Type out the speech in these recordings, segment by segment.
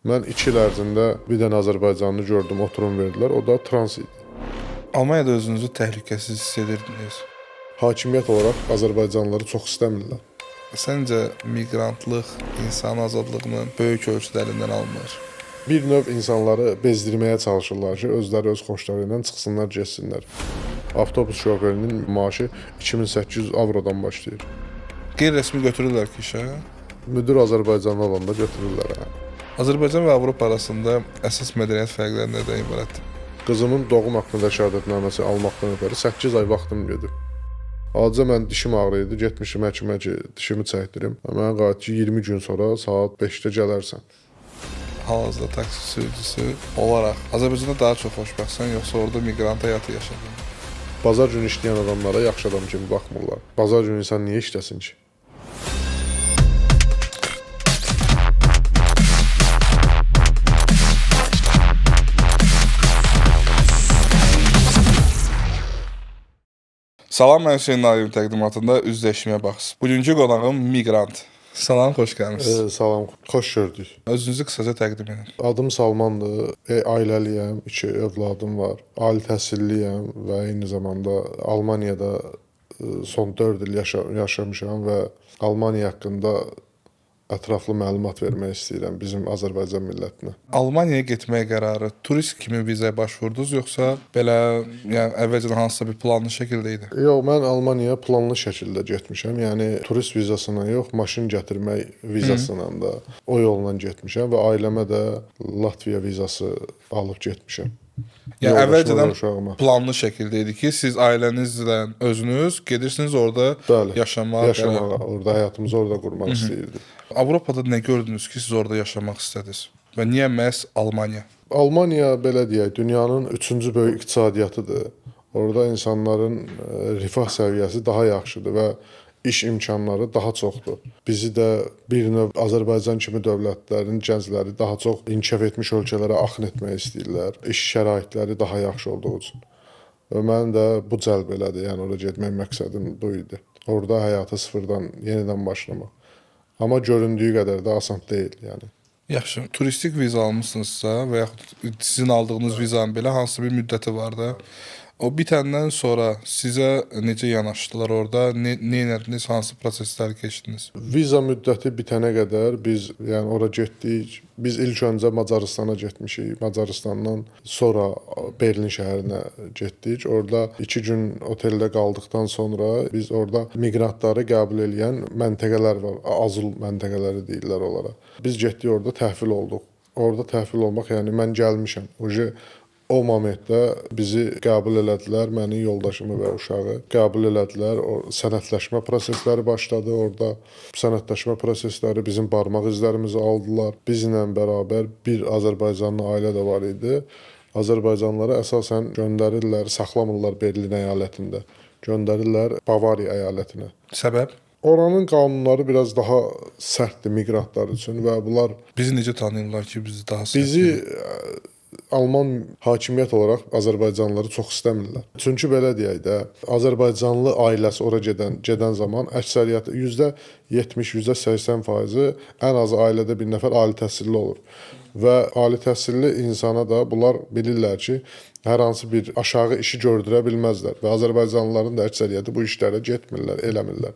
Mən 2 il ərzində bir dənə Azərbaycanlı gördüm, oturum verdilər. O da trans idi. Almaniyada özünüzü təhlükəsiz hiss edirdiniz. Hakimiyyət olaraq Azərbaycanlıları çox istəmirlər. Səncə miqrantlıq insan azadlığının böyük ölçüdə əlindən alınır? Bir növ insanları bezdirməyə çalışırlar ki, özləri öz xoşları ilə çıxsınlar, getsinlər. Avtobus şoferinin maaşı 2800 avrodan başlayır. Qeyri-rəsmi götürürlər ki işə. Müdür Azərbaycanlı olanda götürürlər. Azərbaycan və Avropa arasında əsas mədəniyyət fərqləri nədən ibarətdir? Qızımın doğum haqqında şəhadətnaməsi almaqdan ötürü 8 ay vaxtım gedib. Ancaq mən dişim ağrıydı, getmişim həkimə ki, dişimi çəkdirim. Mənə qayıtdı ki, 20 gün sonra saat 5-də gələrsən. Hal-hazırda taksi sürücüsü olaraq Azərbaycanda daha çox xoşbəxtsən, yoxsa orada miqrant həyatı yaşadın? Bazar günü işləyən adamlara yaxşı adam kimi baxmırlar. Bazar günü insan niyə işləsin ki? Salam, mən Hüseyn Nayevin təqdimatında Üzləşməyə baxsın. Bugünkü qonağım miqrant. Salam, xoş gəlmisiniz. Salam, xoş gördük. Özünüzü qısaca təqdim edin. Adım Salmandır, ailəliyəm, 2 övladım var. Ali təhsilliyəm və eyni zamanda Almaniyada son 4 il yaşamışam və Almaniya haqqında ətraflı məlumat vermək istəyirəm bizim Azərbaycan millətinə. Almaniyaya getməyə qərarı turist kimi vizaya başvurdunuz, yoxsa belə, yəni əvvəlcədən hansısa bir planlı şəkildə idi? Yox, mən Almaniyaya planlı şəkildə getmişəm. Yəni turist vizasına yox, maşın gətirmək vizasına da o yolla getmişəm və ailəmə də Latviya vizası alıb getmişəm. Yəni əvvəlcədən planlı şəkildə idi ki, siz ailənizlə özünüz gedirsiniz orada yaşamağa, orada həyatımızı orada qurmaq istəyirdik. Avropada nə gördünüz ki, siz orada yaşamaq istədiniz? Və niyə məhz Almaniya? Almaniya belə deyək, dünyanın 3-cü böyük iqtisadiyyatıdır. Orada insanların rifah səviyyəsi daha yaxşıdır və iş imkanları daha çoxdur. Bizi də bir növ Azərbaycan kimi dövlətlərin gəncləri daha çox inkişaf etmiş ölkələrə axın etmək istəyirlər. İş şəraitləri daha yaxşı olduğu üçün. Və mən də bu cəlb elədi. Yəni ora getmək məqsədim bu idi. Orada həyatı sıfırdan yenidən başlamaq. Amma göründüyü qədər də asan deyil, yəni. Yaxşı, turistik viza almısınızsa və yaxud sizin aldığınız vizanın belə hansı bir müddəti var da, o bitəndən sonra sizə necə yanaşdılar orada, nə ediniz, hansı prosesləri keçdiniz? Viza müddəti bitənə qədər biz, yəni ora getdik. Biz ilk öncə Macaristana getmişik. Macaristandan sonra Berlin şəhərinə getdik. Orada 2 gün oteldə qaldıqdan sonra biz orada miqrantları qəbul edən məntəqələr var. Azul məntəqələri deyirlər onlara. Biz getdik orada təhvil olduq. Orada təhvil olmaq, yəni mən gəlmişəm. O momentdə bizi qəbul elədilər, məni, yoldaşımı və uşağı qəbul elədilər. O sənədləşmə prosesləri başladı orada. Sənədləşmə prosesləri bizim barmaq izlərimizi aldılar. Bizlə bərabər bir Azərbaycanlı ailə də var idi. Azərbaycanlıları əsasən göndərirlər, saxlamırlar Berlin əyalətində. Göndərirlər Bavariya əyalətinə. Səbəb? Oranın qanunları biraz daha sərtdir miqrantlar üçün və bunlar... Bizi necə tanıyırlar ki, bizi daha sərt? Bizi Alman hakimiyyət olaraq Azərbaycanlıları çox istəmirlər. Çünki belə deyək də, Azərbaycanlı ailəsi ora gedən zaman əksəriyyəti %70, %80% ən azı ailədə bir nəfər ali təhsilli olur. Və ali təhsilli insana da bunlar bilirlər ki, hər hansı bir aşağı işi gördürə bilməzlər. Və Azərbaycanlıların da əksəriyyəti bu işlərə getmirlər, eləmirlər.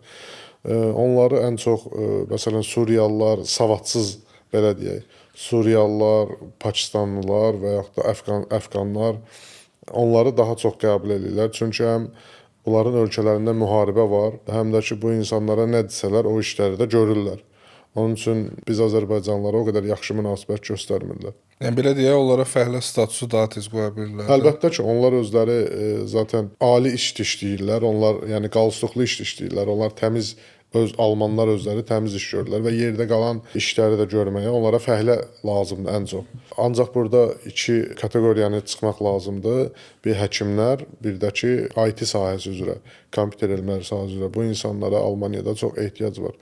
Onları ən çox, məsələn, Suriyalılar, savadsız belə deyək, Suriyalılar, Pakistanlılar və yaxud da Əfqanlar onları daha çox qəbul edirlər. Çünki həm bunların ölkələrində müharibə var, həm də ki, bu insanlara nə desələr o işləri də görürlər. Onun üçün biz Azərbaycanlılara o qədər yaxşı münasibət göstərmirlər. Yəni belə deyək, onlara fəhlə statusu daha tez qoya bilirlər. Əlbəttə ki, onlar özləri zaten ali iş işləyirlər, onlar yəni qalstuklu iş işləyirlər, onlar təmiz almanlar özləri təmiz iş görürlər və yerdə qalan işləri də görməyə onlara fəhlə lazımdır ən çox. Ancaq burada 2 kateqoriyanı çıxmaq lazımdır. Bir həkimlər, bir də ki IT sahəsi üzrə, kompüter elmləri sahəsi üzrə. Bu insanlara Almaniyada çox ehtiyac var.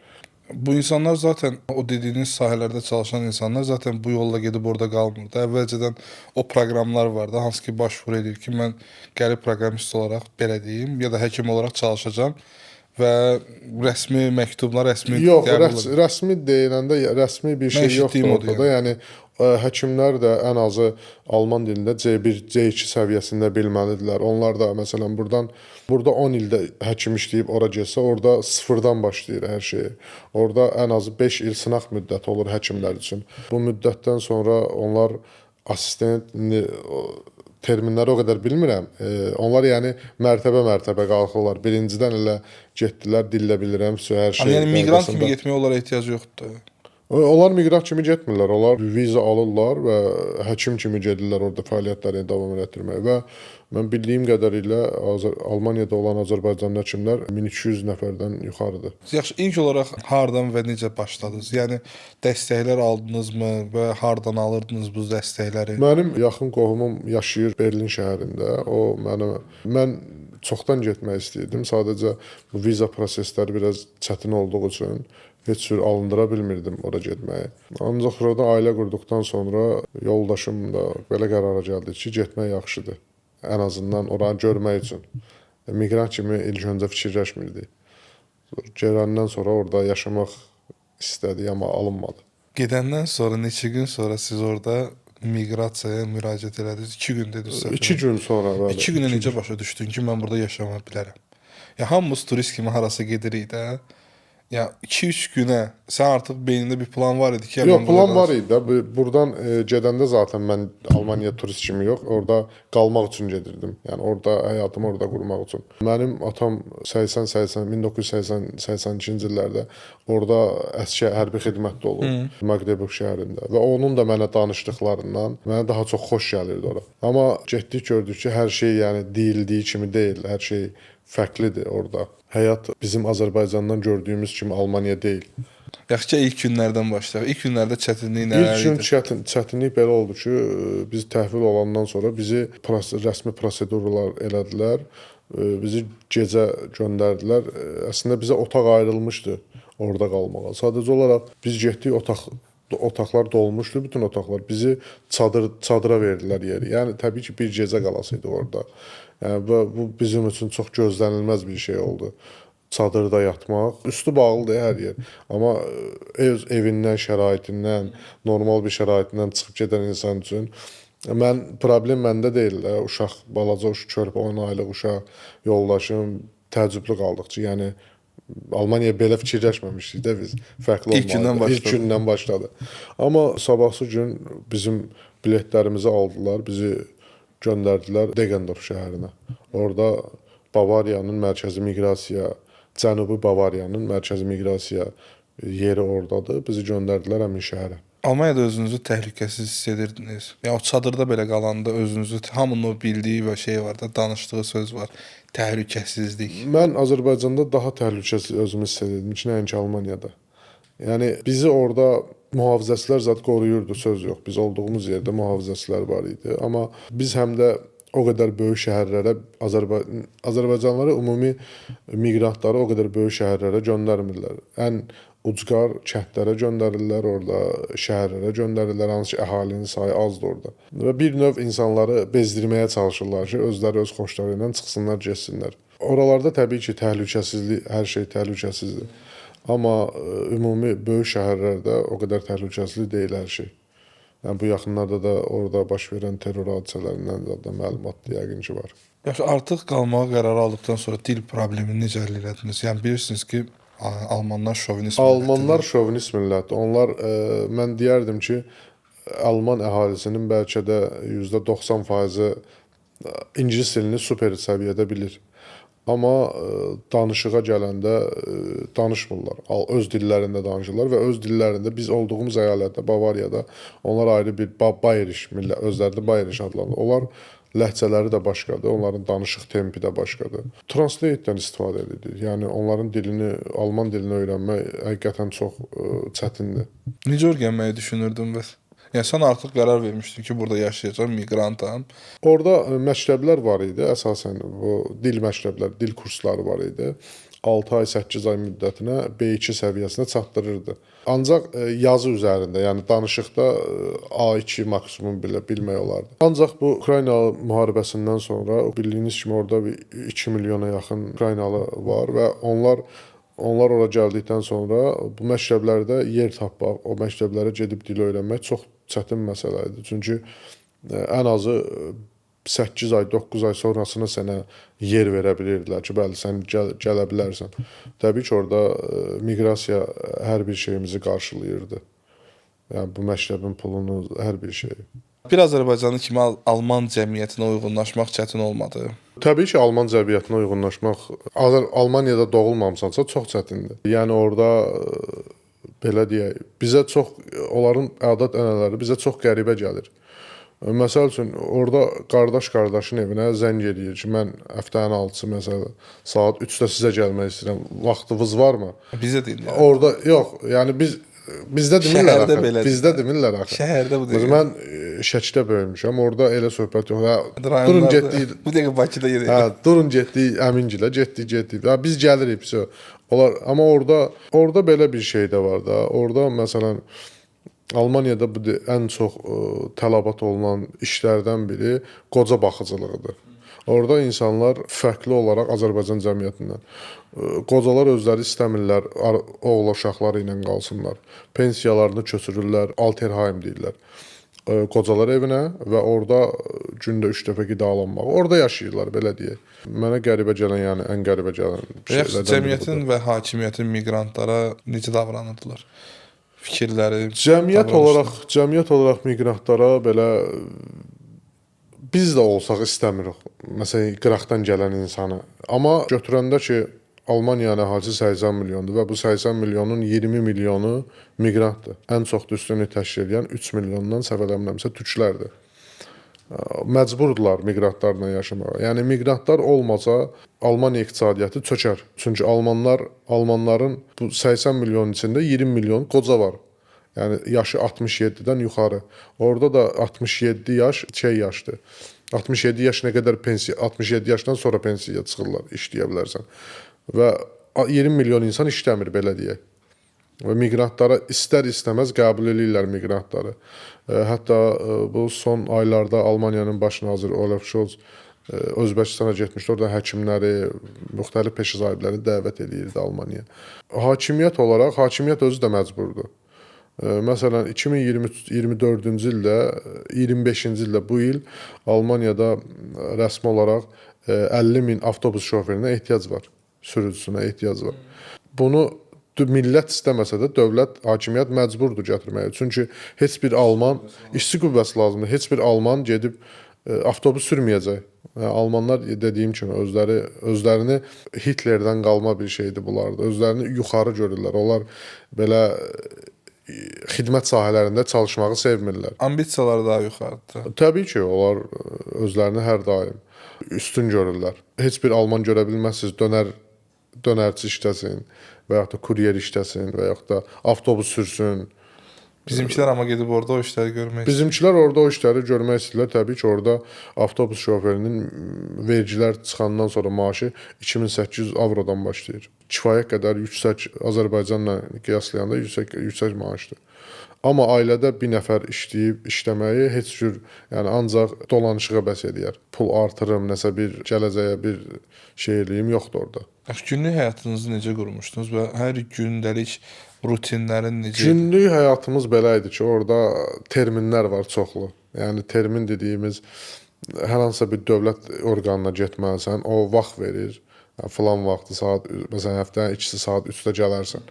Bu insanlar zaten o dediyiniz sahələrdə çalışan insanlar zaten bu yolla gedib orada qalmırdı. Əvvəlcədən o proqramlar vardı, hansı ki başvuru edir ki, mən gəlib proqramist olaraq belə deyim, ya da həkim olaraq çalışacağam. Və rəsmi məktublar, rəsmi yox, rəsmi deyiləndə rəsmi bir şey yoxdur ortada. Yəni həkimlər də ən azı alman dilində C1, C2 səviyyəsində bilməlidirlər. Onlar da məsələn burada 10 ildə həkim işləyib ora getsə, orada sıfırdan başlayır hər şeyi. Orada ən azı 5 il sınaq müddəti olur həkimlər üçün. Bu müddətdən sonra onlar assistent terminləri o qədər bilmirəm. Onlar yəni mərtəbə qalxırlar. Birincidən elə getdilər, dillə bilirəm, hər şey. Yəni miqrant kimi getməyə onlara ehtiyac yoxdur. Onlar miqrant kimi getmirlər. Onlar viza alırlar və həkim kimi gedirlər orada fəaliyyətlərini davam etdirməyə və mən bildiyim qədərilə Almaniyada olan Azərbaycanlı həkimlər 1200 nəfərdən yuxarıdır. Yaxşı, ilk olaraq hardan və necə başladınız? Yəni dəstəklər aldınızmı və hardan alırdınız bu dəstəkləri? Mənim yaxın qohumum yaşayır Berlin şəhərində. Mən çoxdan getmək istəyirdim. Sadəcə bu viza prosesləri biraz çətin olduğu üçün heç cür alındıra bilmirdim ora getməyi. Ancaq orada ailə qurduqdan sonra yoldaşım da belə qərara gəldi ki, getmək yaxşıdır. Ən azından oranı görmək üçün. Miqrant kimi ilk öncə fikirləşmirdi. Gələndən sonra orada yaşamaq istədi, amma alınmadı. Gedəndən sonra neçə gün sonra siz orada miqrasiyaya müraciət elədiniz? 2 gün dediniz. 2 gün sonra bəli. 2 günə necə başa düşdün ki, mən burada yaşama bilərəm? Ya hamımız turist kimi harasa gedirik də. Ya 2-3 günə sən artıq beynində bir plan var idi ki, yox, plan var idi də. Buradan gedəndə zaten mən Almaniya turist kimi yox, orada qalmaq üçün gedirdim. Yəni orada həyatımı orada qurmaq üçün. Mənim atam 1982-ci illərdə orada əsgər hərbi xidmətdə olub Magdeburg şəhərində və onun da mənə danışdıqlarından mənə daha çox xoş gəlirdi ora. Amma getdik gördük ki, hər şey yəni deyildiyi kimi deyil, hər şey fərqlidir orada. Həyat bizim Azərbaycandan gördüyümüz kimi Almaniya deyil. Yaxşı, ilk günlərdən başlayaq. İlk günlərdə çətinlik nələr idi? İlk gün çətinlik belə oldu ki, biz təhvil olandan sonra bizi rəsmi prosedurlar elədilər. Bizi gecə göndərdilər. Əslində bizə otaq ayrılmışdı orada qalmağa. Sadəcə olaraq biz getdik, otaqlar dolmuşdu, bütün otaqlar. Bizi çadıra verdilər yeri. Yəni təbii ki, bir gecə qalasıydıq orada. Yəni bu bizim üçün çox gözlənilməz bir şey oldu. Çadırda yatmaq, üstü bağlıdır hər yer. Amma evindən, şəraitindən, normal bir şəraitindən çıxıb gedən insan üçün problem məndə deyil. Uşaq, balaca körpə 10 aylıq uşaq, yoldaşım təəccüblü qaldıq ki, yəni Almaniya belə fikirləşməmişdik də biz. Fərqli olmalı. İlk gündən başladı. Amma sabahsı gün bizim biletlərimizi aldılar, bizi göndərdilər Degendorf şəhərinə. Orada Bavariyanın mərkəzi miqrasiya, Cənubi Bavariyanın mərkəzi miqrasiya yeri oradadır. Bizi göndərdilər həmin şəhərə. Almaniyada özünüzü təhlükəsiz hiss edirdiniz? Ya o çadırda belə qalanda özünüzü hamının o bildiyi və şey var da, danışdığı söz var. Təhlükəsizlik. Mən Azərbaycanda daha təhlükəsiz özümü hiss edirdim ki, nəinki Almaniyada. Yəni bizi orada mühafizəçilər zət qoruyurdu, söz yox. Biz olduğumuz yerdə mühafizəçilər var idi. Amma biz həm də o qədər böyük şəhərlərə Azərbaycanlıları ümumi miqrantları o qədər böyük şəhərlərə göndərmirlər. Ən ucqar kəndlərə göndərirlər, orada şəhərlərə göndərirlər, hansı ki əhalinin sayı azdır orada. Və bir növ insanları bezdirməyə çalışırlar ki, özləri öz xoşları ilə çıxsınlar, getsinlər. Oralarda təbii ki, təhlükəsizlik, hər şey təhlükəsizdir. Amma ümumi böyük şəhərlərdə o qədər təhlükəsizlik deyil hər şey. Yəni bu yaxınlarda da orada baş verən terror hadisələrindən də məlumatlı yəqin ki var. Yaxşı, artıq qalmağa qərar aldıqdan sonra dil problemini necə həll elədiniz? Yəni bilirsiniz ki, almanlar şovinist millətdir. Almanlar şovinist millətdir. Onlar mən deyərdim ki, Alman əhalisinin bəlkə də %90% ingilis dilini super səviyyədə bilir. Amma danışığa gələndə danışmırlar. Öz dillərində danışırlar və öz dillərində biz olduğumuz əyalətdə, Bavariyada onlar ayrı bir Bayeriş millət, özləri də Bayeriş adlanır. Onlar ləhcələri də başqadır, onların danışıq tempi də başqadır. Translate-dən istifadə edilir. Yəni onların dilini, Alman dilini öyrənmək həqiqətən çox çətindir. Necə öyrənməyi düşünürdün bəs? Yəni sən artıq qərar vermişdin ki, burada yaşayacağam, miqrantam. Orada məktəblər var idi, əsasən bu dil məktəbləri, dil kursları var idi. 6 ay, 8 ay müddətinə B2 səviyyəsinə çatdırırdı. Ancaq yazı üzərində, yəni danışıqda A2 maksimum bilmək olardı. Ancaq bu Ukrayna müharibəsindən sonra bildiyiniz kimi orada 2 milyona yaxın Ukraynalı var və onlar onlar ora gəldikdən sonra bu məktəblərdə yer tapmaq, o məktəblərə gedib dil öyrənmək çox çətin məsələ idi. Çünki ən azı 8 ay, 9 ay sonrasına sənə yer verə bilirdilər ki, bəli, sən gələ bilərsən. Təbii ki, orada miqrasiya hər bir şeyimizi qarşılayırdı. Yəni bu məktəbin pulunu, hər bir şeyi. Bir Azərbaycanlı kimi Alman cəmiyyətinə uyğunlaşmaq çətin olmadı. Təbii ki, Alman cəmiyyətinə uyğunlaşmaq Almaniyada doğulmamısansa çox çətindir. Yəni orada belə deyək, bizə çox onların adət-ənənələri bizə çox qəribə gəlir. Məsəl üçün orada qardaşın evinə zəng eləyir ki, mən həftənin 6-sı məsələn saat 3-də sizə gəlmək istəyirəm. Vaxtınız varmı? Bizə deyirlər. Orada yox, yəni bizdə demirlər Şəhərdə axı. belədir. Bizdə demirlər axı. Şəhərdə bu deyil. Mən Şəkidə böyümüşəm. Orada elə söhbət yox. Durun Rayonlarda- getdik. Bu dəqiqə Bakıda yer Hə, durun getdik Əmingilə, getdik. Ha, biz gəlirik, vəsə. Onlar amma orada belə bir şey də var da. Orada məsələn Almaniyada bu ən çox tələbat olunan işlərdən biri qoca baxıcılığıdır. Orada insanlar fərqli olaraq Azərbaycan cəmiyyətindən qocalar özləri istəmirlər oğul uşaqları ilə qalsınlar. Pensiyalarını köçürürlər, Alterheim deyirlər. Qocalar evinə və orada gündə 3 dəfə qidalanmaq. Orada yaşayırlar, belə deyək. Mənə qəribə gələn, yəni ən qəribə gələn şeylərdən biri Cəmiyyətin və hakimiyyətin miqrantlara necə davranırdılar? Fikirləri, Cəmiyyət olaraq miqrantlara belə biz də olsaq istəmirik. Məsələn, qıraqdan gələn insanı. Amma götürəndə ki, Almaniyanın əhalisi 80 milyondur və bu 80 milyonun 20 milyonu miqrantdır. Ən çox da üstünlüyü təşkil edən 3 milyondan səhv eləmirəmsə türklərdir. Məcburdular miqrantlarla yaşamağa. Yəni miqrantlar olmasa Almaniya iqtisadiyyatı çökər. Çünki almanların bu 80 milyon içində 20 milyon qoca var. Yəni yaşı 67-dən yuxarı. Orada da 67 yaş yaşdır. 67 yaş nə qədər pensiya, 67 yaşdan sonra pensiyaya çıxırlar, işləyə bilərsən. Və 20 milyon insan işləmir, belə deyək. Və miqrantlara istər-istəməz qəbul edirlər miqrantları. Hətta bu son aylarda Almaniyanın baş naziri Olaf Scholz Özbəkistana getmişdi. Orada həkimləri, müxtəlif peşə sahiblərini dəvət edirdi Almaniyaya. Hakimiyyət özü də məcburdur. Məsələn, 2024-cü ildə, 25-ci ildə bu il Almaniyada rəsmi olaraq 50 min avtobus şoferinə ehtiyac var, sürücüsünə ehtiyac var. Bunu millət istəməsə də dövlət, hakimiyyət məcburdur gətirməyə. Çünki heç bir Alman, işçi qüvvəsi lazımdır, heç bir Alman gedib avtobus sürməyəcək. Yəni, Almanlar dediyim kimi özlərini Hitlerdən qalma bir şeydir bunlar. Özlərini yuxarı görürlər. Onlar belə xidmət sahələrində çalışmağı sevmirlər. ambisiyaları daha yuxarıdır. Təbii ki, onlar özlərini hər daim üstün görürlər. Heç bir Alman görə bilməzsiniz dönərçi işləsin və yaxud da kuryer işləsin və yaxud da avtobus sürsün. Bizimkilər amma gedib orada o işləri görmək istəyir. Bizimkilər orada o işləri görmək istəyirlər. Təbii ki, orada avtobus şoferinin vergilər çıxandan sonra maaşı 2800 avrodan başlayır. Kifayət qədər yüksək, Azərbaycanla qiyaslayanda yüksək maaşdır. Amma ailədə bir nəfər işləməyi heç cür, yəni ancaq dolanışığa bəs eləyər. Pul artırım, nəsə bir gələcəyə bir şey eləyim yoxdur orada. Günlük həyatınızı necə qurmuşdunuz və hər gündəlik rutinlərin necə? Günlük həyatımız belə idi ki, orada terminlər var çoxlu. Yəni termin dediyimiz hər hansısa bir dövlət orqanına getməlisən, o vaxt verir. Yəni, filan vaxtı saat, məsələn həftənin 2-si saat 3-də gələrsən.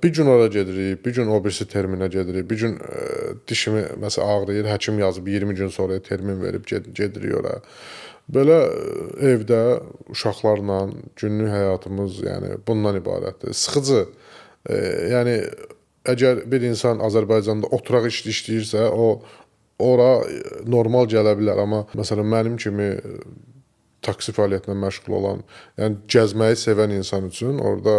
Bir gün ora gedirik, bir gün o birisi terminə gedirik, bir gün dişimi məsələn ağrıyır, həkim yazıb 20 gün sonra termin verib gedirik ora. Belə evdə uşaqlarla günlük həyatımız yəni bundan ibarətdir. Sıxıcı. Yəni əgər bir insan Azərbaycanda oturaq işləyirsə, o ora normal gələ bilər, amma məsələn mənim kimi taksi fəaliyyətinə məşğul olan, yəni gəzməyi sevən insan üçün orada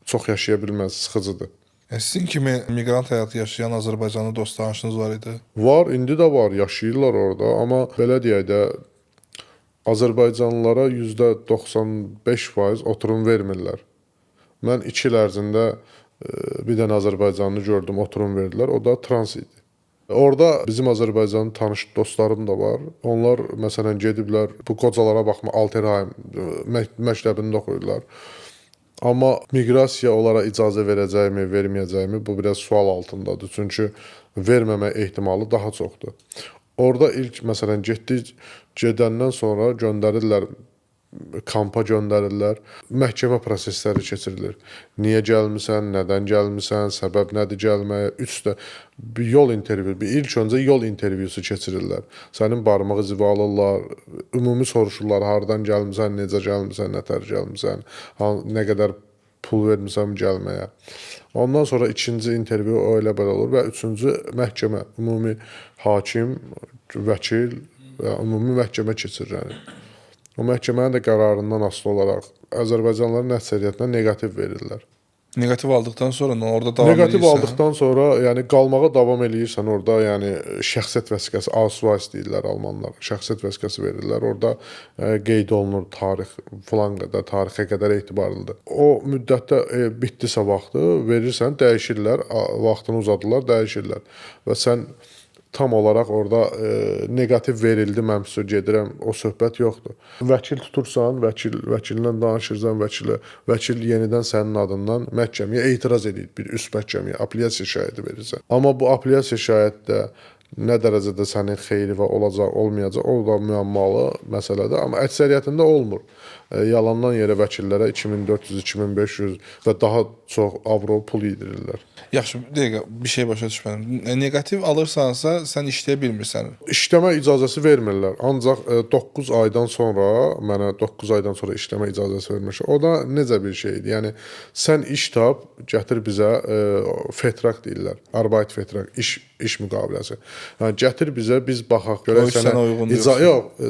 çox yaşaya bilməz, sıxıcıdır. Sizin kimi miqrant həyatı yaşayan Azərbaycanlı dost-tanışınız var idi? Var, indi də var, yaşayırlar orada, amma belə deyək də Azərbaycanlılara %95% oturum vermirlər. Mən 2 il ərzində bir dənə Azərbaycanlı gördüm, oturum verdilər, o da trans idi. Orada bizim Azərbaycanlı tanış dostlarım da var. Onlar məsələn gediblər, bu qocalara baxma, Alterheim məktəbində oxuyurlar. Amma miqrasiya onlara icazə verəcəkmi, verməyəcəkmi bu biraz sual altındadır. Çünki verməmə ehtimalı daha çoxdur. Orada ilk məsələn gedəndən sonra göndərirlər kampa göndərirlər. Məhkəmə prosesləri keçirilir. Niyə gəlmisən, nədən gəlmisən, səbəb nədir gəlməyə? 3 də bir yol intervyu, ilk öncə yol intervyusu keçirirlər. Sənin barmaq izi alırlar, ümumi soruşurlar, hardan gəlmisən, necə gəlmisən, nətər gəlmisən, nə qədər pul vermisən gəlməyə. Ondan sonra ikinci intervyu o elə belə olur və üçüncü məhkəmə, ümumi hakim, vəkil və ümumi məhkəmə keçirir. Yəni. O məhkəmənin də qərarından asılı olaraq Azərbaycanlıların əksəriyyətinə neqativ verirlər. Neqativ aldıqdan sonra nə orada davam Neqativ edirsən? aldıqdan sonra, yəni qalmağa davam eləyirsən orada, yəni şəxsiyyət vəsiqəsi, Ausweis deyirlər almanlar. Şəxsiyyət vəsiqəsi verirlər. Orada qeyd olunur tarix filan qədər, tarixə qədər etibarlıdır. O müddətdə bitdisə vaxtı verirsən, dəyişirlər, vaxtını uzadırlar, dəyişirlər. Və sən tam olaraq orada neqativ verildi, mən gedirəm, o söhbət yoxdur. Vəkil tutursan, vəkillə danışırsan, vəkil yenidən sənin adından məhkəməyə etiraz edir, bir üst məhkəməyə apellyasiya şikayəti verirsən. Amma bu apellyasiya şikayətdə nə dərəcədə sənin xeyri və olacaq, olmayacaq, o da müəmmalı məsələdir. Amma əksəriyyətində olmur. Yalandan yerə vəkillərə 2400, 2500 və daha çox avro pul yedirirlər. Yaxşı, bir dəqiqə, bir şey başa düşmədim. Neqativ alırsansa, sən işləyə bilmirsən. İşləmə icazəsi vermirlər. Ancaq 9 aydan sonra, mənə 9 aydan sonra işləmə icazəsi vermişlər. O da necə bir şeydir? Yəni, sən iş tap, gətir bizə Vertrag deyirlər. Arbeitsvertrag, iş müqaviləsi. Yəni, gətir bizə, biz baxaq, görək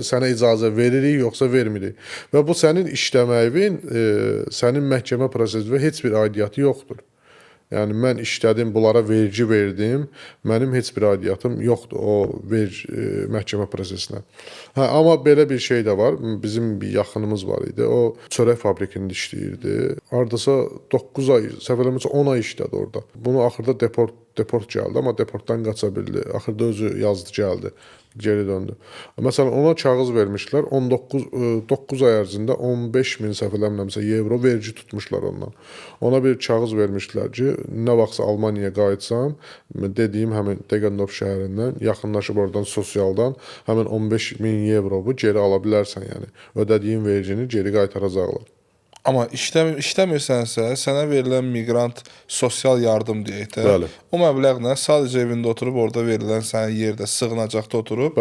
sənə icazə veririk, yoxsa vermirik. Və bu sənin işləməyin, sənin məhkəmə prosesində heç bir aidiyyatı yoxdur. Yəni, mən işlədim, bunlara vergi verdim, mənim heç bir aidiyyatım yoxdur o məhkəmə prosesinə. Amma belə bir şey də var, bizim bir yaxınımız var idi, o çörək fabrikində işləyirdi. Hardasa 9 ay, səhv eləmirəmsə 10 ay işlədi orada. Bunu axırda deport gəldi, amma deportdan qaça bildi. Axırda özü yazdı, gəldi, geri döndü. Məsələn, ona kağız vermişlər, 9 ay ərzində 15.000 səhv eləmirəmsə evro vergi tutmuşlar ondan. Ona bir kağız vermişlər ki, nə vaxtsa Almaniyaya qayıtsam, dediyim həmin Deggendorf şəhərindən, yaxınlaşıb oradan sosialdan, həmin 15.000 evrovu geri ala bilərsən, yəni. Ödədiyin vergini geri qaytaracaqlar. Amma işləmirsənsə, sənə verilən miqrant sosial yardım deyək də. Bəli. O məbləğlə sadəcə evində oturub, orada verilən sənin yerdə, sığınacaqda oturub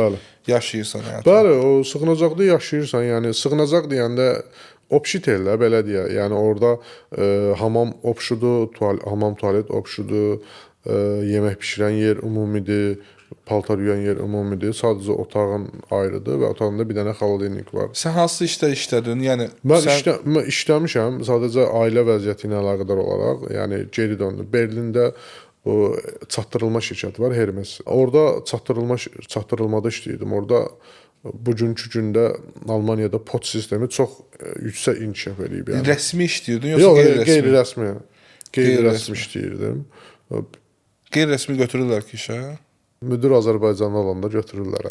yaşayırsan. Yəni. Bəli, o sığınacaqda yaşayırsan. Yəni, sığınacaq deyəndə opşitellər, belə deyək. Yəni, orada hamam opşudur, hamam tualet opşudur, yemək pişirən yer ümumidir, paltar yuyan yer ümumidir. Sadəcə otağın ayrıdır və otağında bir dənə xaladenik var. Sən hansı işdə işlədin? Yəni mən işləmişəm, sadəcə ailə vəziyyəti ilə əlaqədar olaraq, yəni geri döndüm. Berlində o çatdırılma şirkəti var, Hermes. Orada çatdırılmada işləyirdim. Orada bugünkü gündə Almaniyada poçt sistemi çox yüksək inkişaf edib. Yəni. Rəsmi işləyirdin, yoxsa qeyri-rəsmi? Qeyri-rəsmi işləyirdim. Qeyri-rəsmi götürürlər ki işə? Müdür Azərbaycanlı olanda götürürlər.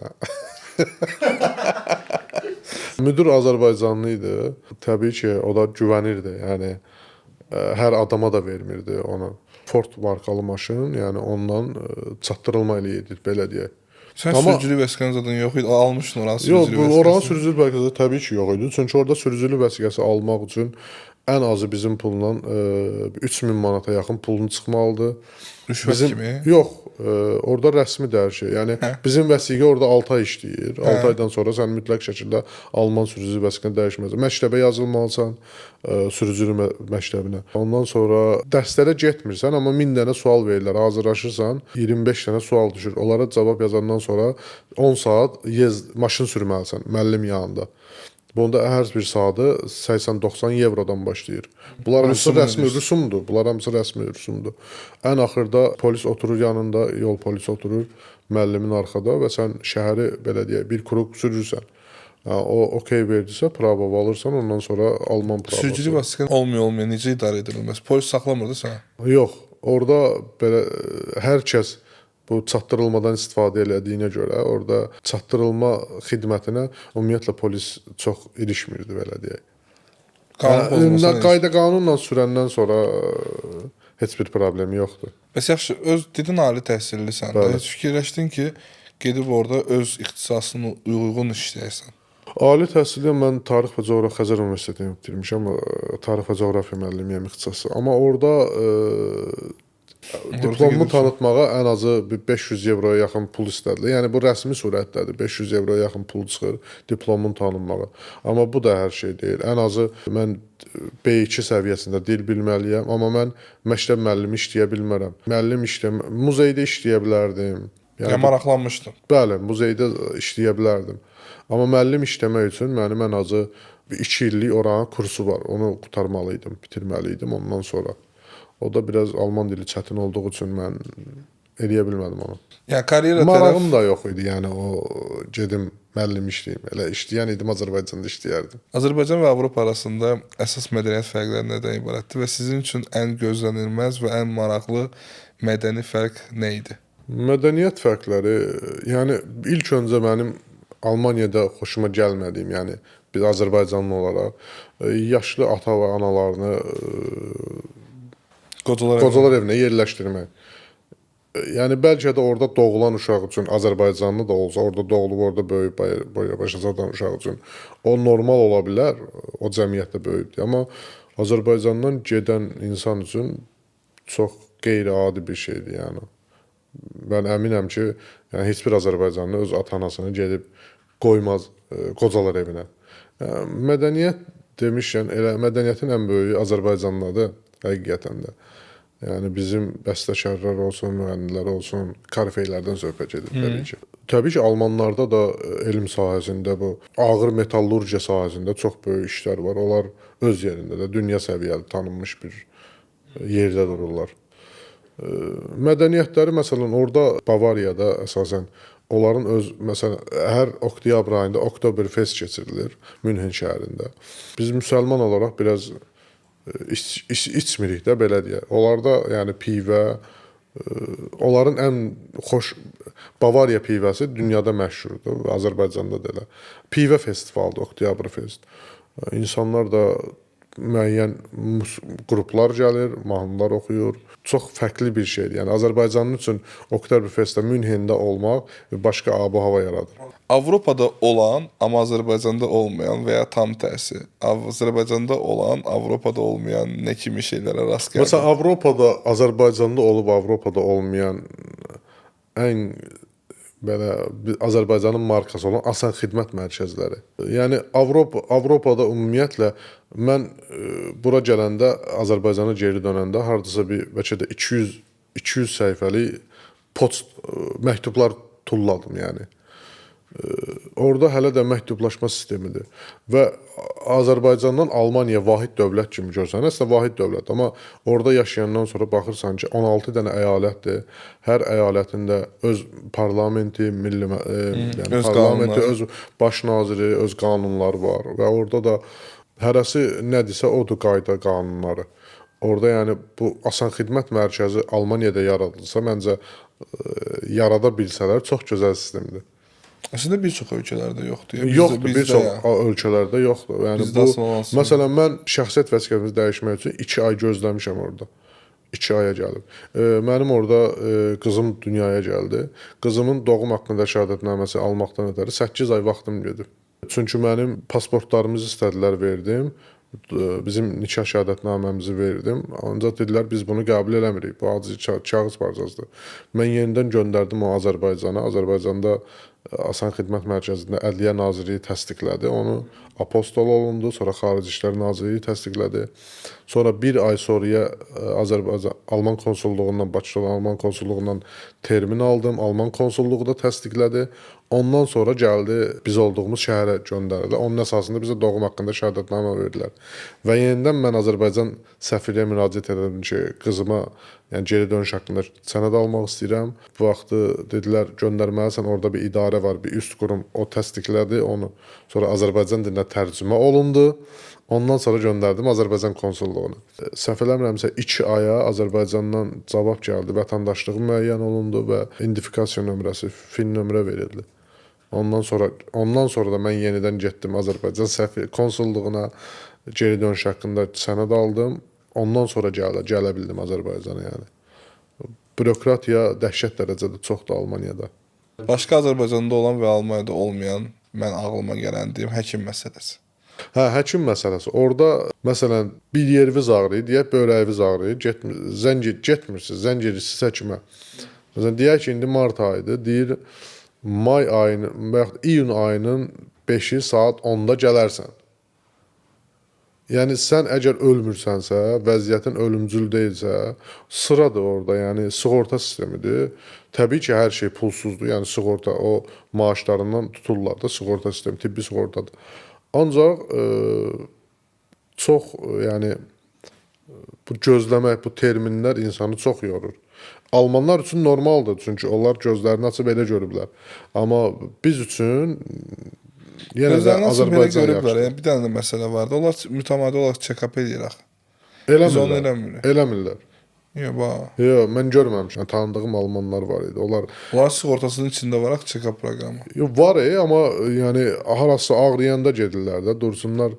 Müdür Azərbaycanlı idi. Təbii ki, o da güvənirdi. Yəni, hər adama da vermirdi onu. Ford markalı maşın, yəni ondan çatdırılma eləyirdik, belə deyək. Sən sürücülük vəsiqənin zaten yox idi, almışdın oranın sürücülük vəsiqəsi? Yox, oranın sürücülük vəsiqəsi təbii ki, yox idi. Çünki orada sürücülük vəsiqəsi almaq üçün ən azı bizim pulla 3000 manata yaxın pulun çıxmalıdır. Rüşvət kimi? Yox, orada rəsmidir hər şey. Yəni, bizim vəsiqə orada 6 ay işləyir. 6 aydan sonra sən mütləq şəkildə Alman sürücülük vəsiqəni dəyişməlisən. Məktəbə yazılmalısan, sürücülük məktəbinə. Ondan sonra dərslərə getmirsən, amma 1000 dənə sual verirlər. Hazırlaşırsan, 25 dənə sual düşür. Onlara cavab yazandan sonra 10 saat maşın sürməlisən müəllim yanında. Bunda hər bir saatı 80-90 evrodan başlayır. Bunlar hamısı rəsmi rüsumdur. Bunlar hamısı rəsmi rüsumdur. Ən axırda polis oturur yanında, yol polisi oturur müəllimin arxada və sən şəhəri belə deyək, bir kruq sürürsən. O okey verdisə, prava alırsan, ondan sonra Alman pravası. Sürücülük vəsiqən olmayan necə idarə edilməz? Polis saxlamırdı sənə? Yox, orada belə hər kəs bu çatdırılmadan istifadə elədiyinə görə orada çatdırılma xidmətinə ümumiyyətlə polis çox ilişmirdi, belə deyək. Qanun pozulmasına heç. Qayda qanunla sürəndən sonra heç bir problemi yoxdur. Bəs yaxşı, öz dedin ali təhsillisən də, Bəli. heç fikirləşdin ki, gedib orada öz ixtisasına uyğun işləyəsən. Ali təhsili mən tarix və coğrafiya Xəzər Universitetini bitirmişəm. Tarix və coğrafiya müəllimiyəm ixtisası. Amma orada diplomu gedirsən. tanıtmağa ən azı bir 500 evroya yaxın pul istədilər. Yəni bu rəsmi surətdədir. 500 evroya yaxın pul çıxır diplomun tanınmağa. Amma bu da hər şey deyil. Ən azı mən B2 səviyyəsində dil bilməliyəm, amma mən məktəb müəllimi işləyə bilmərəm. Muzeydə işləyə bilərdim. Yəni maraqlanmışdın. Bəli, muzeydə işləyə bilərdim. Amma müəllim işləmək üçün mənim ən azı 2 illik oranın kursu var. Onu qurtarmalıydım, bitirməliydim ondan sonra. O da biraz alman dili çətin olduğu üçün mən eləyə bilmədim onu. Yəni karyera Marağım da yox idi, yəni o gedim müəllim işləyim. Elə işləyən idim, Azərbaycanda işləyərdim. Azərbaycan və Avropa arasında əsas mədəniyyət fərqləri nədən ibarətdir və sizin üçün ən gözlənilməz və ən maraqlı mədəni fərq nə idi? Mədəniyyət fərqləri, yəni ilk öncə mənim Almaniyada xoşuma gəlmədiyim, yəni bir Azərbaycanlı olaraq yaşlı ata və analarını qocalar evinə yerləşdirmək. Yəni bəlkə də orada doğulan uşaq üçün Azərbaycanlı da olsa, orada doğulub, orada böyüyüb boya başa çatan uşaq üçün o normal ola bilər, o cəmiyyətdə böyüyübdür. Amma Azərbaycandan gedən insan üçün çox qeyri-adi bir şeydir, yəni. Mən əminəm ki, yəni heç bir Azərbaycanlı öz ata-anasını gedib qoymaz qocalar evinə. Mədəniyyət demişkən, elə mədəniyyətin ən böyüyü Azərbaycandadır həqiqətən də. Yəni bizim bəstəkarlar olsun, müğənnilər olsun, korifeylərdən söhbət gedir təbii ki. Təbii ki, almanlarda da elm sahəsində bu ağır metallurgiya sahəsində çox böyük işlər var. Onlar öz yerində də dünya səviyyəli tanınmış bir yerdə dururlar. Mədəniyyətləri məsələn orada Bavariyada əsasən onların öz məsələn hər oktyabr ayında Oktoberfest keçirilir Münhen şəhərində. Biz müsəlman olaraq biraz içmirik də belə deyə. Onlarda yəni pivə onların ən xoş Bavariya pivəsi dünyada məşhurdur və Azərbaycanda da elə. Pivə festivalıdır Oktyabr-fest. İnsanlar da müəyyən qruplar gəlir, mahnılar oxuyur. Çox fərqli bir şeydir. Yəni Azərbaycanın üçün Oktyabr-festdə Münhendə olmaq başqa ab-hava yaradır. Avropada olan, amma Azərbaycanda olmayan və ya tam tərsi. Azərbaycanda olan, Avropada olmayan nə kimi şeylərə rast gəldin? Məsələn, Avropada, Azərbaycanda olub, Avropada olmayan ən belə Azərbaycanın markası olan Asan Xidmət Mərkəzləri. Yəni Avropada ümumiyyətlə mən bura gələndə, Azərbaycana geri dönəndə hardasa bir bəlkə də 200 səhifəli poçt məktublar tulladım, yəni. Orada hələ də məktublaşma sistemidir və Azərbaycandan Almaniya vahid dövlət kimi görsənirsə vahid dövlət, amma orada yaşayandan sonra baxırsan ki 16 dənə əyalətdir. Hər əyalətin də öz parlamenti, yəni öz parlamenti, öz baş naziri, öz qanunları var və orada da hərəsi nədirsə odur qayda qanunları. Orada yəni bu Asan Xidmət Mərkəzi Almaniyada yaradılsa, məncə yarada bilsələr çox gözəl sistemdir. Əslində bir çox ölkələrdə yoxdur. Yoxdur, bir çox ölkələrdə yoxdur. Yəni bu məsələn mən şəxsiyyət vəsiqəmi dəyişmək üçün 2 ay gözləmişəm orada. 2 aya gəlib. Mənim orada qızım dünyaya gəldi. Qızımın doğum haqqında şəhadətnaməsi almaqdan ötəri 8 ay vaxtım gedib. Çünki mənim pasportlarımızı istədilər, verdim. Bizim nikah şəhadətnaməmizi verdim. Ancaq dedilər biz bunu qəbul eləmirik. Bu acı kağız parçasıdır. Mən yenidən göndərdim o Azərbaycana. Azərbaycanda Asan Xidmət Mərkəzində Ədliyyə Nazirliyi təsdiqlədi. Onu apostol olundu. Sonra Xarici İşlər Nazirliyi təsdiqlədi. Sonra bir ay sonraya Azərbaycan Alman konsulluğundan, Bakıda olan Alman konsulluğundan termin aldım. Alman konsulluğu da təsdiqlədi. Ondan sonra gəldi biz olduğumuz şəhərə göndərildi. Onun əsasında bizə doğum haqqında şəhadətnamə verdilər. Və yenidən mən Azərbaycan səfirliyə müraciət edirəm ki, qızıma yəni geri dönüş haqqında sənəd almaq istəyirəm. Bu vaxtı dedilər göndərməlisən, orada bir idarə var, bir üst qurum o təsdiqlədi onu. Sonra Azərbaycan dilinə tərcümə olundu. Ondan sonra göndərdim Azərbaycan konsulluğuna. Səhv eləmirəmsə 2 aya Azərbaycandan cavab gəldi, vətəndaşlığı müəyyən olundu və identifikasiya nömrəsi, fin nömrə verildi. Ondan sonra da mən yenidən getdim Azərbaycan səfir konsulluğuna geri dönüş haqqında sənəd aldım. Ondan sonra gələ bildim Azərbaycana yəni. Bürokratiya dəhşət dərəcədə çoxdur Almaniyada. Başqa Azərbaycanda olan və Almaniyada olmayan mən ağlıma gələn deyim həkim məsələsi. Hə, həkim məsələsi. Orada məsələn bir yeriniz ağrıyır, deyək böyrəyiniz ağrıyır, getmirsiniz, zəng edirsiniz həkimə. Məsələn deyək ki, indi mart ayıdır, deyir may ayının və yaxud iyun ayının 5-i saat 10-da gələrsən. Yəni sən əgər ölmürsənsə, vəziyyətin ölümcül deyilsə, sıradır orada, yəni sığorta sistemidir. Təbii ki, hər şey pulsuzdur. Yəni sığorta o maaşlarından tuturlar da, sığorta sistemi, tibbi sığortadır. Ancaq çox yəni bu gözləmək, bu terminlər insanı çox yorur. Almanlar üçün normaldır, çünki onlar gözlərini açıb elə görüblər. Amma biz üçün yenə də Azərbaycan yaxşıdır. Yəni bir dənə də məsələ vardı. Onlar mütəmadi olaraq check-up edir axı. Biz onu eləmirik. Eləmirlər. Yox, bax. Yox, mən görməmişəm. Tanıdığım almanlar var idi. Onlar sığortasının içində var axı check-up proqramı. Yox, var amma yəni harası ağrıyanda gedirlər də. Dursunlar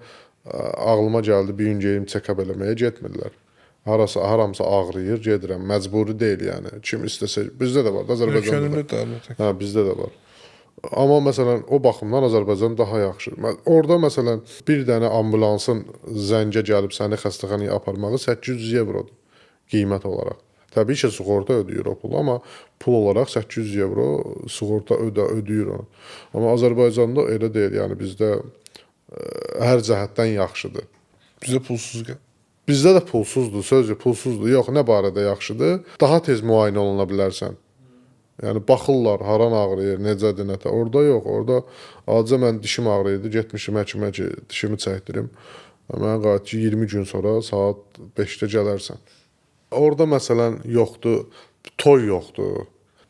ağlıma gəldi bir gün gedim check-up eləməyə getmirlər. Haramsa ağrıyır, gedirəm. Məcburi deyil yəni. Kim istəsə, bizdə də var da Azərbaycanda. Könüllüdür. Hə, bizdə də var. Amma məsələn o baxımdan Azərbaycan daha yaxşı. Orada məsələn bir dənə ambulansın zəngə gəlib səni xəstəxanaya aparmağı 800 evrodur qiymət olaraq. Təbii ki, sığorta ödəyir o pulu, amma pul olaraq 800 evro sığorta ödəyir onu. Amma Azərbaycanda elə deyil, yəni bizdə hər cəhətdən yaxşıdır. Bizdə pulsuz gəl. Bizdə də pulsuzdur, sözcü pulsuzdur. Yox, nə barədə yaxşıdır? Daha tez müayinə oluna bilərsən. Yəni baxırlar, haran ağrıyır, necədir, nətə. Orada yox, orada acı mən dişim ağrıyırdı, getmişim həkimə ki, dişimi çəkdirim. Mənə qayıt ki, 20 gün sonra saat 5-də gələrsən. Orada məsələn yoxdur, toy yoxdur.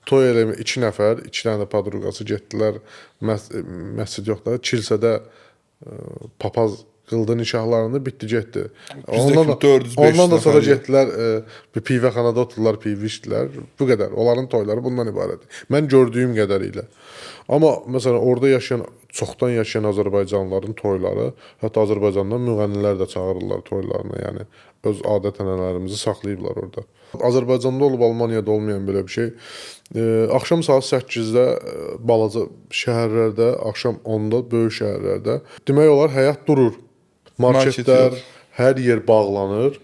Toy eləmə 2 nəfər, 2 dənə padruqası getdilər, məscid yoxdur, kilsədə papaz qıldı nikahlarını, bitdi getdi. Ondan da sonra getdilər bir pivəxanada oturdular, pivə içdilər. Bu qədər. Onların toyları bundan ibarətdir. Mən gördüyüm qədərilə. Amma məsələn orada çoxdan yaşayan Azərbaycanlıların toyları, hətta Azərbaycandan müğənnilər də çağırırlar toylarına, yəni öz adət-ənənələrimizi saxlayıblar orada. Azərbaycanda olub Almaniyada olmayan belə bir şey. Axşam saat 8-də balaca şəhərlərdə, axşam 10-da böyük şəhərlərdə demək olar həyat durur. Marketlər, hər yer bağlanır.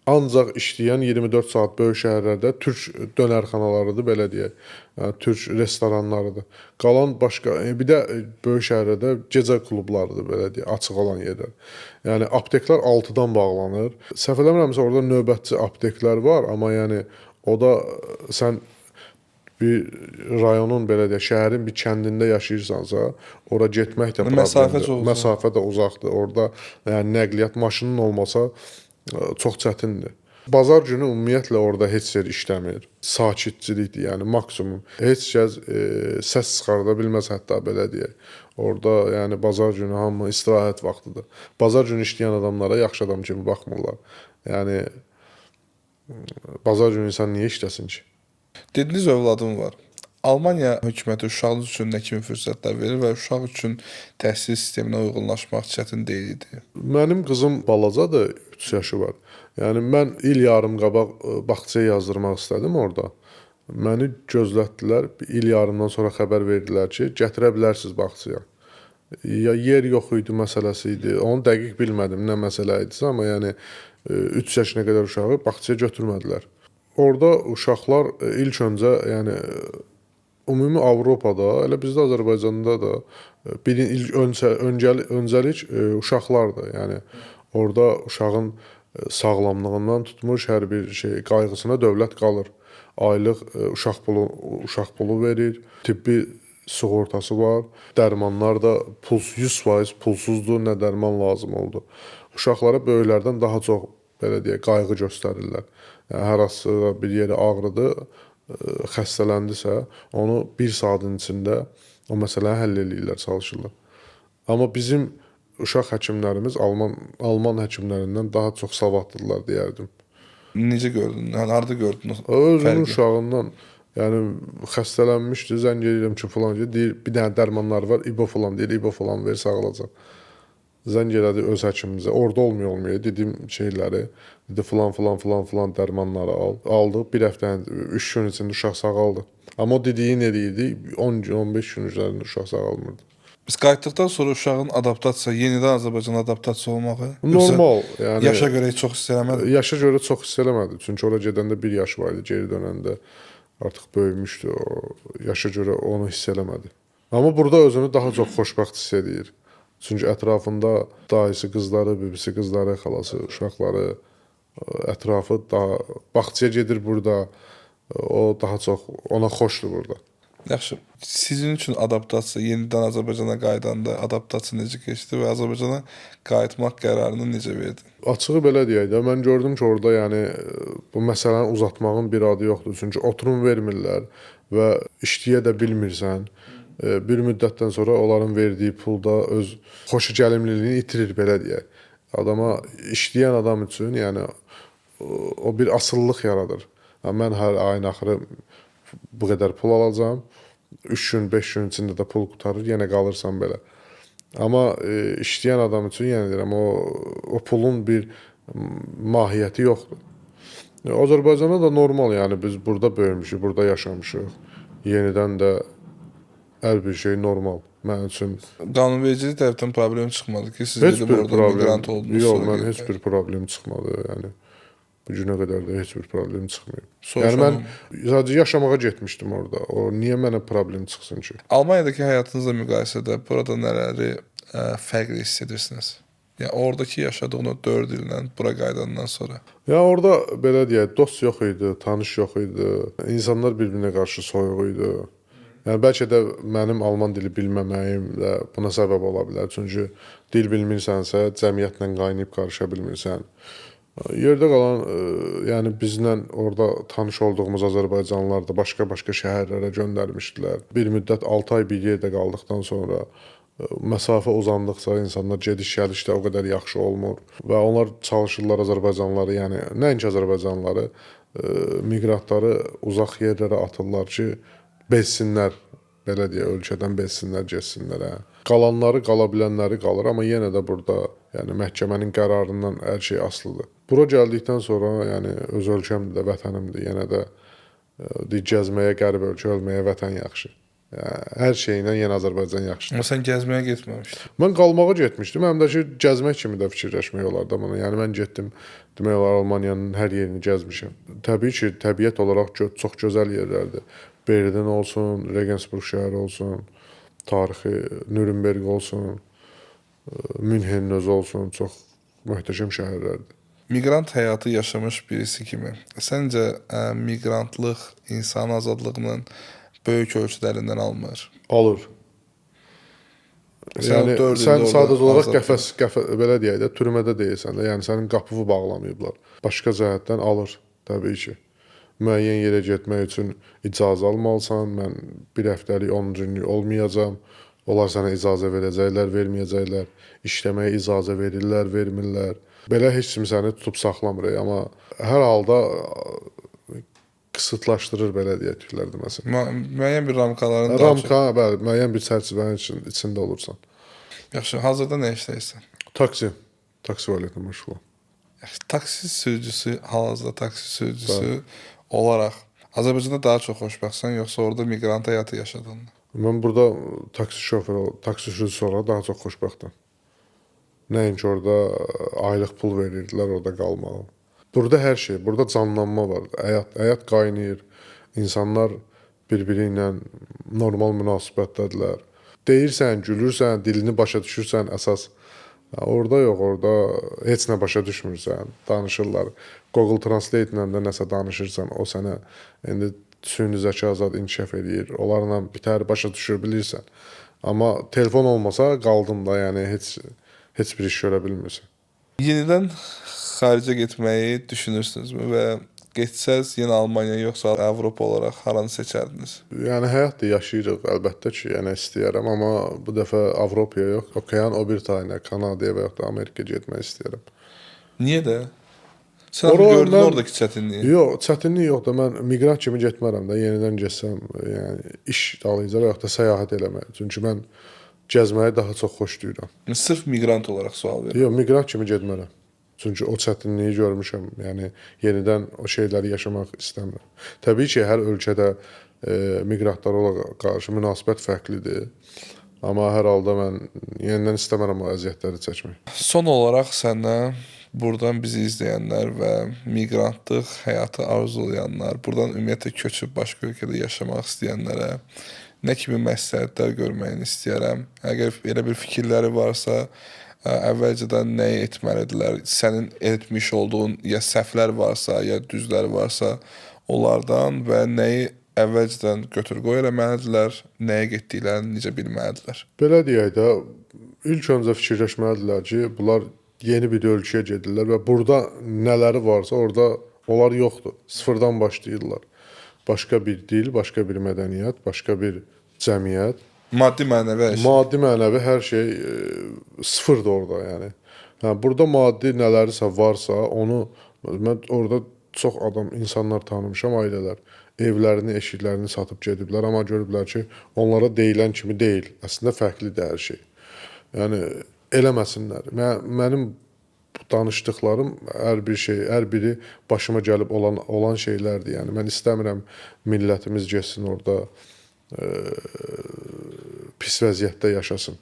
Ancaq işləyən 24 saat böyük şəhərlərdə türk dönərxanalarıdır, belə deyək. Yəni, türk restoranlarıdır. Qalan başqa, bir də böyük şəhərlərdə gecə klublarıdır, belə deyək, açıq olan yerlər. Yəni apteklər 6-dan bağlanır. Səhv eləmirəmsə orada növbətçi apteklər var, amma yəni o da sən bir rayonun belə deyək, şəhərin bir kəndində yaşayırsansa, ora getmək də problemdir. Məsafə də uzaqdır. Orada yəni nəqliyyat maşının olmasa çox çətindir. Bazar günü ümumiyyətlə orada heç yer işləmir. Sakitçilikdir, yəni maksimum. Heç kəs səs çıxarda bilməz, hətta belə deyək. Orada yəni bazar günü hamı istirahət vaxtıdır. Bazar günü işləyən adamlara yaxşı adam kimi baxmırlar. Yəni bazar günü insan niyə işləsin ki? Dediniz övladım var. Almaniya hökuməti uşağınız üçün nə kimi fürsətlər verir və uşaq üçün təhsil sisteminə uyğunlaşmaq çətin deyil idi? Mənim qızım balacadır, 3 yaşı var. Yəni mən il yarım qabaq bağçaya yazdırmaq istədim orada. Məni gözlətdilər. Il yarımdan sonra xəbər verdilər ki, gətirə bilərsiniz bağçaya. Ya yer yox idi məsələsi idi. Onu dəqiq bilmədim nə məsələ idisə, amma yəni 3 yaşına qədər uşağı bağçaya götürmədilər. Orada uşaqlar ilk öncə yəni ümumi Avropada, elə bizdə Azərbaycanda da öncəlik uşaqlardır. Yəni orada uşağın sağlamlığından tutmuş hər bir şey qayğısına dövlət qalır. Aylıq uşaq pulu verir, tibbi sığortası var, dərmanlar da 100% pulsuzdur, nə dərman lazım oldu. Uşaqlara böyüklərdən daha çox belə deyək, qayğı göstərirlər. Yəni hər hansı bir yeri ağrıdı, xəstələndisə, onu 1 saatın içində o məsələni həll eləyirlər, çalışırlar. Amma bizim uşaq həkimlərimiz Alman həkimlərindən daha çox savadlıdırlar deyərdim. Necə gördün? Yəni harda gördün? Özünün uşağından Yəni xəstələnmişdi, zəng edirəm ki, falan deyir, bir dənə dərmanlar var, İbo falan deyir, İbo falan ver, sağalacaq. Zəng elədi öz həkimimizə. Orada olmuyor dedim şeyləri. Dedi falan dərmanları al. Aldıq. Bir həftə, 3 gün içində uşaq sağaldı. Amma o dediyi nə deyirdi? 10 gün, 15 gün üzərində uşaq sağalmırdı. Biz qayıtdıqdan sonra uşağın adaptasiya, yenidən Azərbaycana adaptasiya olmağı Normal, yəni yaşa görə heç çox hiss eləmədi. yaşa görə çox hiss eləmədi. Çünki ora gedəndə 1 yaş var idi, geri dönəndə artıq böyümüşdü. O yaşa görə onu hiss eləmədi. Amma burada özünü daha çox xoşbəxt hiss edir. Çünki ətrafında dayısı qızları, bibisi qızları, xalası, uşaqları, ətrafı daha bağçaya gedir burada. O daha çox ona xoşdur burada. Yaxşı. Sizin üçün adaptasiya, yenidən Azərbaycana qayıdanda adaptasiya necə keçdi və Azərbaycana qayıtmaq qərarını necə verdin? Açığı belə deyək də, mən gördüm ki, orada yəni bu məsələni uzatmağın bir adı yoxdur. Çünki oturum vermirlər və işləyə də bilmirsən. Bir müddətdən sonra onların verdiyi pulda öz xoşagəlimliliyini itirir, belə deyək. Adama, işləyən adam üçün, yəni o bir asıllıq yaradır. Mən hər ayın axırı bu qədər pul alacağam. 3 gün, 5 gün içində də pul qutarır, yenə qalırsan belə. Amma işləyən adam üçün, yəni deyirəm, o pulun bir mahiyyəti yoxdur. Azərbaycana da normal, yəni biz burada böyümüşük, burada yaşamışıq. Yenidən də hər bir şey normal. Mən üçün Qanunvericilik tərəfindən problem çıxmadı ki, siz heç gedib bir orada problem miqrant oldunuz. yox, sonra mən gedib. heç bir problem çıxmadı. Yəni bu günə qədər də heç bir problem çıxmayıb. Soruşan Yəni mən sadəcə yaşamağa getmişdim orada. O niyə mənə problem çıxsın ki? Almaniyadakı həyatınızla müqayisədə burada nələri fərqli hiss edirsiniz? Yəni oradakı yaşadığınız 4 illə bura qayıdandan sonra. Ya orada belə deyək, dost yox idi, tanış yox idi. İnsanlar bir-birinə qarşı soyuq idi. Yəni bəlkə də mənim alman dili bilməməyim də buna səbəb ola bilər. Çünki dil bilmirsənsə, cəmiyyətlə qaynayıb qarışa bilmirsən. Yerdə qalan, yəni bizlə orada tanış olduğumuz azərbaycanlılar da başqa-başqa şəhərlərə göndərmişdilər. Bir müddət 6 ay bir yerdə qaldıqdan sonra məsafə uzandıqca insanlar gediş-gəlişdə o qədər yaxşı olmur və onlar çalışırlar azərbaycanlıları, yəni nəinki azərbaycanlıları, miqrantları uzaq yerlərə atırlar ki, bezsinlər, belə deyə, ölkədən bezsinlər, getsinlər. Hə. Qalanları, qala bilənləri qalır, amma yenə də burada, yəni məhkəmənin qərarından hər şey asılıdır. Bura gəldikdən sonra, yəni öz ölkəmdir də, vətənimdir, yenə də gəzməyə qərib ölkə, ölməyə vətən yaxşı. Yəni, hər şeylə yenə Azərbaycan yaxşıdır. Amma sən gəzməyə getməmişdin. Mən qalmağa getmişdim, həm də ki, gəzmək kimi də fikirləşmək olar da bana. Yəni mən getdim, demək olar Almaniyanın hər yerini gəzmişəm. Təbii ki, təbiət olaraq çox gözəl yerlərdir. Berlin olsun, Regensburg şəhəri olsun, tarixi Nürnberg olsun, Münhen özü olsun, çox möhtəşəm şəhərlərdir. Miqrant həyatı yaşamış birisi kimi, səncə miqrantlıq insan azadlığının böyük ölçülərindən almır? Alır. Yəni sən sadəcə olaraq qəfəs belə deyək də, türmədə deyilsən də, yəni sənin qapını bağlamayıblar. Başqa cəhətdən alır, təbii ki. Müəyyən yerə getmək üçün icazə almalısan. Mən bir həftəlik, 10 günlük olmayacam. Onlar sənə icazə verəcəklər, verməyəcəklər. İşləməyə icazə verirlər, vermirlər. Belə heç kim səni tutub saxlamır, amma hər halda qısıtlaşdırır, belə deyək, məsələn. Müəyyən bir ramkaların Ramka, bəli, müəyyən bir çərçivənin içində olursan. Yaxşı, hazırda nə işləyirsən? Taksi fəaliyyətinə məşğulam. Yaxşı, taksi sürücüsü, hal-hazırda taksi sürücüsü olaraq Azərbaycanda daha çox xoşbəxtsən, yoxsa orada miqrant həyatı yaşadın? Mən burada taksi sürücüsü olaraq daha çox xoşbəxtəm. Nəinki orada aylıq pul verirdilər, orada qalmağa. Burada hər şey, burada canlanma var. Həyat qaynayır. İnsanlar bir-biri ilə normal münasibətdədirlər. Deyirsən, gülürsən, dilini başa düşürsən, əsas. Orada yox, orada heç nə başa düşmürsən, danışırlar. Google Translate ilə də nəsə danışırsan, o sənə indi süni zəka azad inkişaf edir. Onlarla bitər, başa düşür bilirsən. Amma telefon olmasa qaldın da, yəni heç bir iş görə bilmirsən. Yenidən xaricə getməyi düşünürsünüzmü və getsəz yenə Almaniya yoxsa Avropa olaraq haranı seçərdiniz? Yəni həyat da yaşayırıq, əlbəttə ki, yəni istəyərəm, amma bu dəfə Avropaya yox, okean o bir tayına, Kanadaya və yaxud da Amerikaya getmək istəyirəm. Niyə də? Sən Ora gördün mən- oradakı çətinliyi. Yox, çətinlik yoxdur. Mən miqrant kimi getmərəm də, yenidən getsəm, yəni iş dalınca və yaxud da səyahət eləmək. Çünki mən gəzməyi daha çox xoşlayıram. Sırf miqrant olaraq sual verirəm. Yox, miqrant kimi getmərəm. Çünki o çətinliyi görmüşəm. Yəni yenidən o şeyləri yaşamaq istəmirəm. Təbii ki, hər ölkədə miqrantlara qarşı münasibət fərqlidir. Amma hər halda mən yenidən istəmərəm o əziyyətləri çəkmək. Son olaraq səndən buradan bizi izləyənlər və miqrantlıq həyatı arzulayanlar, buradan ümumiyyətlə köçüb başqa ölkədə yaşamaq istəyənlərə nə kimi məsləhətlər görməyini istəyərəm. Əgər elə bir fikirləri varsa, əvvəlcədən nəyi etməlidirlər? Sənin etmiş olduğun ya səhvlər varsa, ya düzlər varsa, onlardan və nəyi əvvəlcədən götür-qoy eləməlidirlər, nəyə getdiklərini necə bilməlidirlər? Belə deyək də, ilk öncə fikirləşməlidirlər ki, bunlar yeni bir ölkəyə gedirlər və burada nələri varsa orada onlar yoxdur. Sıfırdan başlayırlar. Başqa bir dil, başqa bir mədəniyyət, başqa bir cəmiyyət. Maddi mənəvi hər şey. Maddi, mənəvi hər şey sıfırdır orada, yəni. Yəni burada maddi nələrisə varsa, onu mən orada çox insanlar tanımışam, ailələr. Evlərini, eşiklərini satıb gediblər, amma görüblər ki, onlara deyilən kimi deyil. Əslində fərqlidir hər şey. Yəni eləməsinlər. Mənim danışdıqlarım hər biri başıma gəlib olan şeylərdir. Yəni mən istəmirəm millətimiz getsin orada pis vəziyyətdə yaşasın.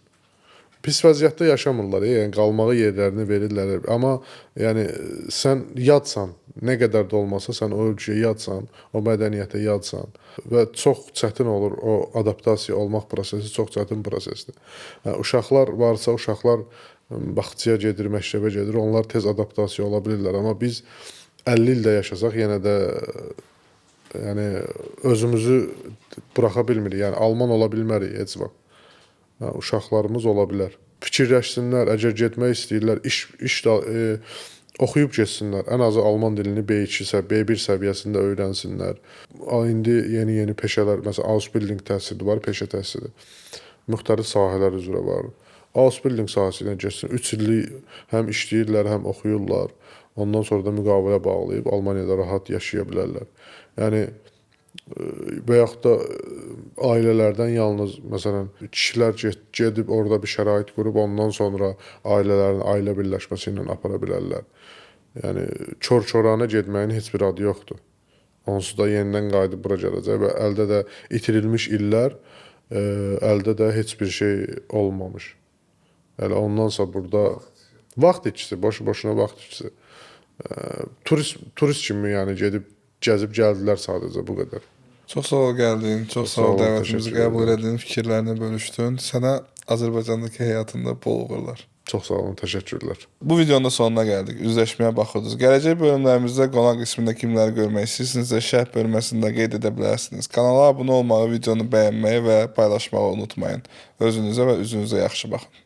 Pis vəziyyətdə yaşamırlar, yəni qalmağa yerlərini verirlər. Amma yəni sən yadsan, nə qədər də olmasa sən o ölkəyə yadsan, o mədəniyyətə yadsan və çox çətin olur o adaptasiya olmaq prosesi, çox çətin prosesdir. Yəni, uşaqlar varsa, uşaqlar bağçaya gedir, məktəbə gedir, onlar tez adaptasiya ola bilirlər. Amma biz 50 ildə yaşasaq yenə də yəni özümüzü buraxa bilmirik. Yəni alman ola bilmərik heç vaxt. Uşaqlarımız ola bilər. Fikirləşsinlər, əgər getmək istəyirlər, oxuyub getsinlər. Ən azı alman dilini B2, B1 səviyyəsində öyrənsinlər. İndi yeni peşələr, məsələn, Ausbildung təhsili var, peşə təhsili. Müxtəlif sahələr üzrə var. Ausbildung sahəsinə getsin. 3 illik həm işləyirlər, həm oxuyurlar. Ondan sonra da müqavilə bağlayıb Almaniyada rahat yaşaya bilərlər. Yəni və yaxud da ailələrdən yalnız, məsələn, kişilər gedib orada bir şərait qurub, ondan sonra ailə birləşməsi ilə apara bilərlər. Yəni, kör-körənə getməyin heç bir adı yoxdur. Onsuz da yenidən qayıdıb bura gələcək və əldə də itirilmiş illər, əldə də heç bir şey olmamış. Yəni, ondansa burada vaxt itkisi, boşu-boşuna vaxt itkisi. Turist kimi yəni gedib, gəzib gəldilər sadəcə, bu qədər. Çox sağ ol gəldin, çox sağ ol dəvətimizi qəbul edin, fikirlərini bölüşdün. Sənə Azərbaycandakı həyatında bol uğurlar. Çox sağ olun, təşəkkürlər. Bu videonun da sonuna gəldik. Üzləşməyə baxırdınız. Gələcək bölümlərimizdə qonaq qismində kimləri görmək istəyirsinizsə şərh bölməsində qeyd edə bilərsiniz. Kanala abunə olmağı, videonu bəyənməyi və paylaşmağı unutmayın. Özünüzə və üzünüzə yaxşı baxın.